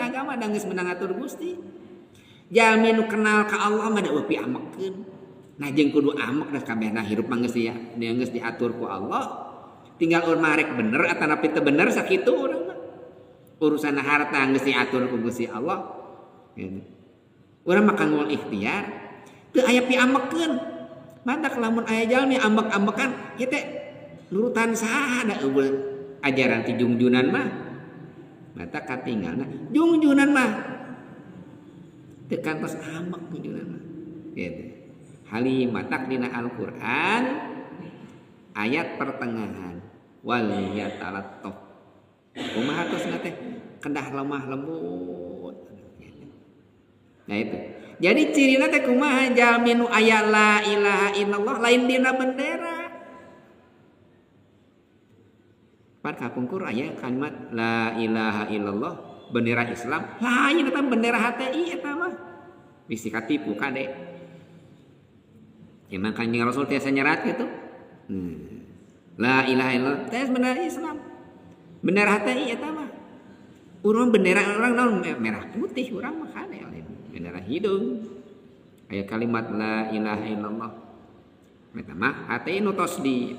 agama da geus menang atur Gusti. Jalmi nu kenal ka Allah mah da eupi amekeun. Nah jeung kudu amek da kabehna hirup mah geus diatur ku Allah. Tinggal urang marek bener atanapi teu bener sakitu urang mah. Urusan harta geus diatur ku Gusti Allah. Gitu. Urang makan moal ikhtiar teu aya piamekeun. Matak lamun aya jalmi ambek-ambekan ieu teh nurutan saha da eueuh ajaran ti jungjunan mah. Mata katinggalna jungjunan mah teu kantos ambek jungjunan mah. Gitu. Halimatak dina Al-Qur'an ayat pertengahan wal yatalattaf. Kumaha tosna teh kedah lemah lembut. Nah itu. Jadi cirina teh kumaha jalmi nu aya la ilaha illallah lain dina bendera. Pan kapungkur aya kalimat la ilaha illallah bendera Islam. Lain eta bendera HTI eta mah. Bisi katipu kade. Emang Kanjeng Rasul tiasa nyerat gitu. La ilaha illallah teh bendera Islam. Bendera HTI eta mah. Urang bendera orang naon merah putih urang mah kade bendera hidung. Aya kalimat la ilaha illallah. Eta mah HTI nu tos di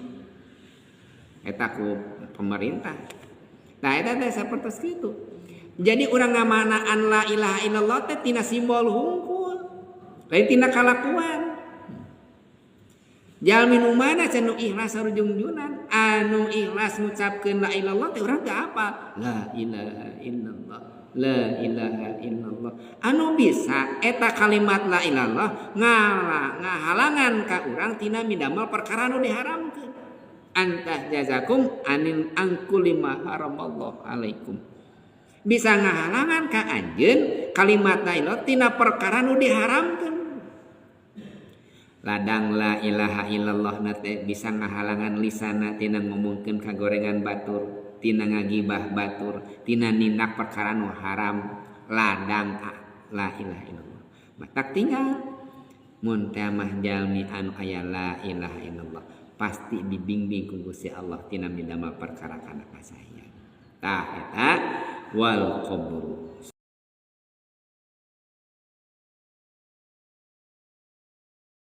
eta ku pemerintah. Nah eta teh sapertos kitu. Jadi urang ngamanaan la ilaha illallah teh tina simbol hungkul. Lain tina kalakuan. Jalmi nu mana cenah ikhlas sarujung-jungan anu ikhlas ngucapkeun la ilallah teh urang teu apa la ilaha illallah la ilaha illallah anu bisa eta kalimat la ilallah ngahalangan ka urang tina midamel perkara nu diharamkeun antah jazakum anin angkulima haramallahu alaikum bisa ngahalangan ka anjeun kalimat la ilallah tina perkara nu diharamkeun. Ladang la ilaha illallah nate bisa ngahalangan lisana tina ngomongkeun kagorengan batur, tina ngagibah batur, tina nindak perkara nu haram. Ladang la ilaha illallah. Matak tinggal mun teh mah jalmi anu aya la ilaha illallah pasti dibimbing ku Gusti Allah tina midamel perkara kana kasayan. Tah eta wal qabru.